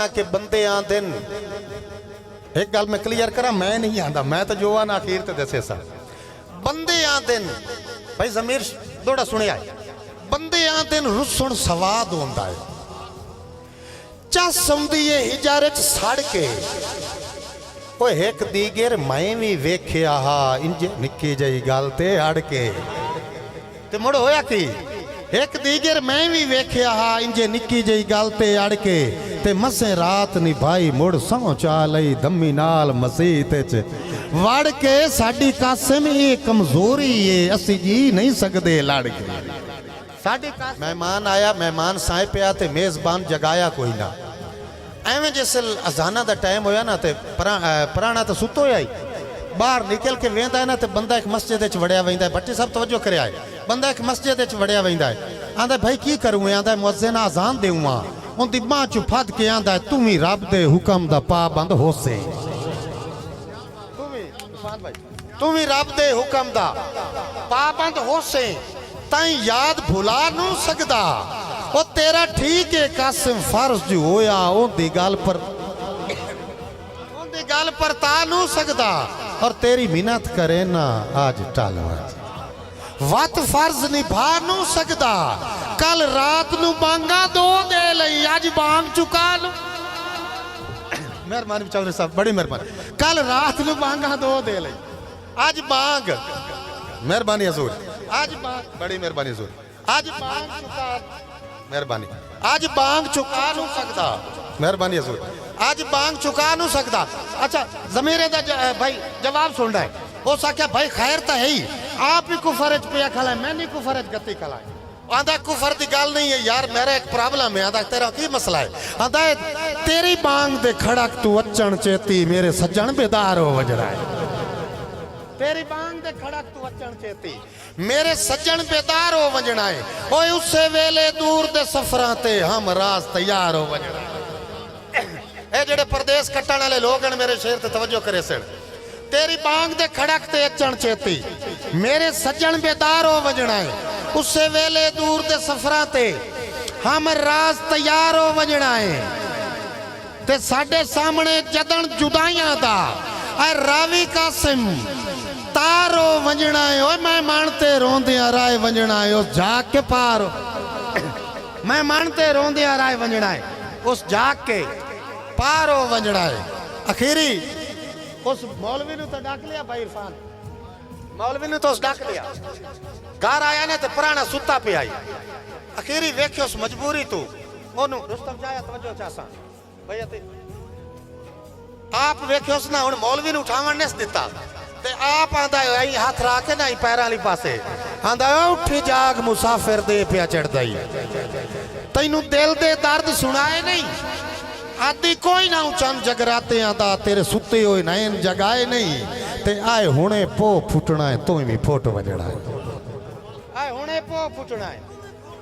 के बंदे आंदे एक गल मैं क्लियर करा, मैं नहीं आंदा, मैं तो जो आना आखिर ते दसे सा बंदे आंदे भाई जमीर थोड़ा सुनिया बंदे आंदे रुसण सवाद होंदा है चस आउंदी है हिजारे च सड़ के ओए एक दीगर मैं भी वेख्या हा इंज निक्की जही गल ते अड़ के ते मुड़ होया की एक दीगर मैं भी वेख्या हा इंजे निक्की जही गल ते अड़ के ते मसे रात निभाई मुड़ सौ चा लई दम्मी नाल मसीत च वड़ के साडी कासिम ये कमजोरी है असी जी नहीं सकदे लड़ के साडी मेहमान आया मेहमान साए पिया ते मेजबान जगाया कोई ना एवं जिस अजाना दा टाइम होया ना ते पुराना तो सुतो ही बाहर निकल के वेंदा है ना ते बंदा एक मस्जिद च वड़िया वेंदा है भट्टी साहब तवज्जो करे आए बंदा एक मस्जिद च वड़िया वेंदा है आंदा भाई की करूं आंदा मुअज्जिन अजान देऊं उनकी बांह चू फद के आंदा तू भी रब दे हुक्म दा पाबंद होसे तू भी रब दे हुक्म दा पाबंद होसे ताई याद भुला नू सकदा ओ तेरा ठीक है कासिम फर्ज जो होया ओंदी गल पर ता नू सकदा और तेरी मिन्नत करे ना आज टल वत फर्ज निभा नू सकदा कल रात नू बांगा दो दे लई आज बांग चुका लो मेहरबानी चौधरी साहब बड़ी मेहरबानी कल रात नू बांगा दो दे लई आज बांग मेहरबानी हजूर आज बांग बड़ी मेहरबानी हजूर आज बांग चुका मेहरबानी आज बांग चुका नू सकदा मेहरबानी हजूर आज बांग चुका नू सकदा अच्छा जमीरे दा भाई जवाब सुन रहा है हो सके भाई खैर तो है ही आप ही कुफर च पिया खला मैं नहीं कुफर च गति खला आंदा कुफर की गल नहीं है यार मेरा एक प्रॉब्लम है आंदा तेरा की मसला है आंदा तेरी बांग दे खड़क तू अचन चेती मेरे सज्जन बेदार हो वजरा है तेरी बांग दे खड़क तू अचन चेती मेरे सज्जन बेदार हो वजना है ओए उससे वेले दूर दे सफरां ते हम राज तैयार हो वजना ए जेड़े परदेस कट्टण वाले लोग हैं मेरे शेर ते तवज्जो करे सिर तेरी बांग दे खड़क ते अचन चेती मेरे सज्जन बेदार हो वजना है उससे वेले दूर दे सफरां ते हम राज तैयार हो वजना है ते साडे सामने जदन जुदाइयां दा ऐ रावी कासिम तारो वजना है ओए मैं मानते रोंदियां राय वजना है उस जाग के पार मैं मानते रोंदियां राय वजना है उस जाग के पार हो वजना है आखिरी उस मौलवी ने तो डाक लिया भाई इरफान मौलवी ने तो उस डाक लिया घर आया ना तो पुराना सुता पे आई आखिरी वेख्यो उस मजबूरी तू ओनु रुस्तम जाया तवज्जो चासा भैया ते आप वेख्यो उस ना हुन मौलवी ने उठावन नहीं दिता ते आप आंदा आई हाथ रख के ना पैरां वाली पासे आंदा उठ जाग मुसाफिर दे पिया चढ़दा ही तैनू दिल दे दर्द सुनाए नहीं आदि कोई ना चंद जगराते आंदा तेरे सुते हुए नैन जगाए नहीं ते आए हुणे पो फुटना है तू भी फुट वजना है आए हुणे पो फुटना है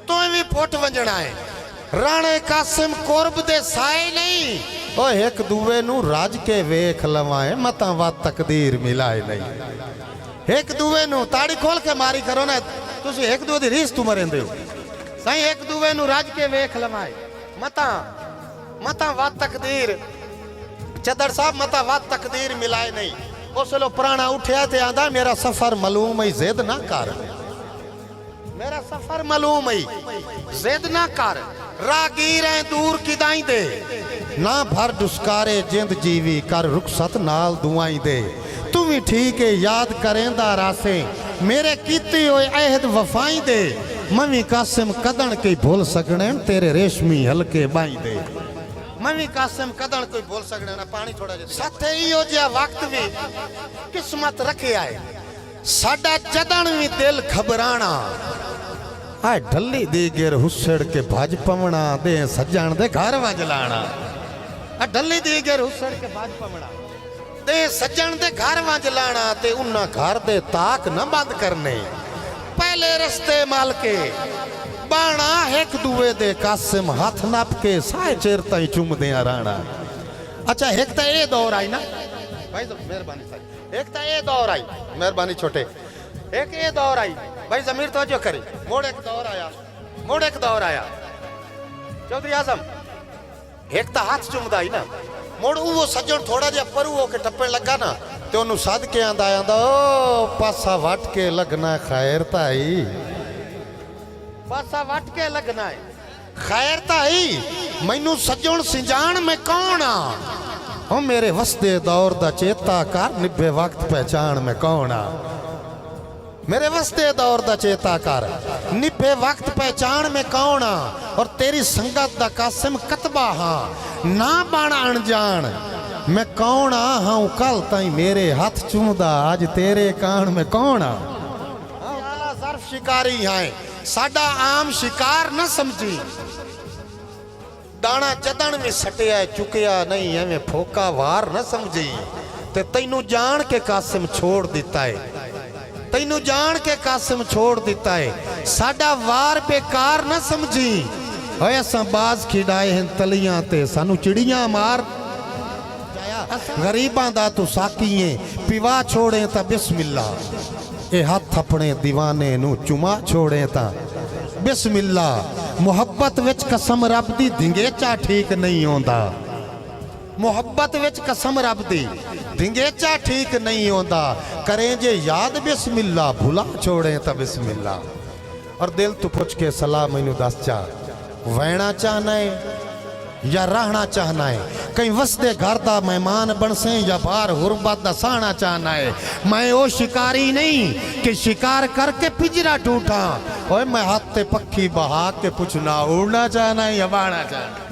तू भी फुट वजना है राणे कासिम कुर्ब दे साए नहीं ओ एक दूवे नु राज के वेख लवाए मता वा तकदीर मिलाए नहीं एक दूवे नु ताड़ी खोल के मारी करो ना तुसी एक दूवे दी रीस तू मरेंदे हो सही एक दूवे नु राज के वेख लवाए मता मता वा तकदीर चदर साहब मता वा तकदीर मिलाए नहीं उस लो पुराना उठया ते आंदा मेरा सफर मालूम है जिद ना कर मेरा सफर मालूम है जिद ना कर रागीर है दूर किदाई दे ना भर दुस्कारे जिंद जीवी कर रुखसत नाल दुआई दे तू भी ठीक है याद करेंदा रासे मेरे कीती होए अहद वफाई दे मवी कासिम कदन के भूल सकने तेरे रेशमी हल्के बाई दे मवी कासिम कदन कोई बोल सकने ना पानी थोड़ा जिहा साथे इहो जिहा वक्त भी किस्मत रखे आए साडा जदन भी दिल घबराना आए ढली दी गिर हुसड़ के भज पवना दे सज्जन दे घर वज लाना आ ढली दी गिर हुसड़ के भज पवना दे सज्जन दे घर वज लाना ते उन्ना घर दे ताक न बंद करने पहले रस्ते माल के बाणा एक दुए दे कासिम हाथ नाप के साए चेर ताई चुमदे राणा अच्छा एक तो ये दौर आई ना भाई मेहरबानी साहब एक तो ये दौर आई मेहरबानी छोटे एक ये दौर आई भाई जमीर तवज्जो करे मोड़ एक दौर आया चौधरी आजम एक तो हाथ चुमदा ही ना मुड़ वो सज्जन थोड़ा जिहा परू होके टप्पण लगा ना ते ओनू सद के आंदा आंदा ओ पासा वट के लगना खैर ताई पासा वट के लगना है खैर ताई मैनू सज्जन सिंजान में कौन आ ओ मेरे वसदे दौर दा चेता कर निभे वक्त पहचान में कौन आ मेरे वसदे दौर दा चेता कर निभे वक्त पहचान में कौन आ और तेरी संगत दा कासिम कतबा हाँ ना बन अनजान मैं कौन आ हाँ कल ताई मेरे हाथ चूमदा आज तेरे कान में कौन आ सर्फ शिकारी है साडा आम शिकार न समझी दाना जदन में सटिया चुकिया नहीं एवें फोका वार न समझी ते तैनू जान के कासिम छोड़ दिता है तैनू जान के कासिम छोड़ दिता है साडा वार बेकार न समझी होए असां बाज खिडाए हैं तलियां ते सानू चिड़ियां मार गरीबां दा तू साकीए पिवा छोड़े ता बिस्मिल्ला ए हाथ अपने दीवाने नू चुमा छोड़े ता बिस्मिल्ला मुहब्बत विच कसम रब दी धिंगेचा ठीक नहीं होंदा मुहब्बत विच कसम रब दी धिंगेचा ठीक नहीं होंदा करें जे याद बिस्मिल्ला भुला छोड़े ता बिस्मिल्ला और दिल तू पुछ के सलाह मैनू दस चा वहना चाहना है या रहना चाहना है कहीं वसदे घर दा मेहमान बन से या बाहर गुरबत दा सहना चाहना है मैं वो शिकारी नहीं कि शिकार करके पिंजरा टूटा ओए मैं हाथ ते पक्की बहा के पूछना उड़ना चाहना है या बहना चाहना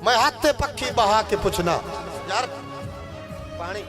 मैं हाथ ते पक्की बहा के पूछना यार पानी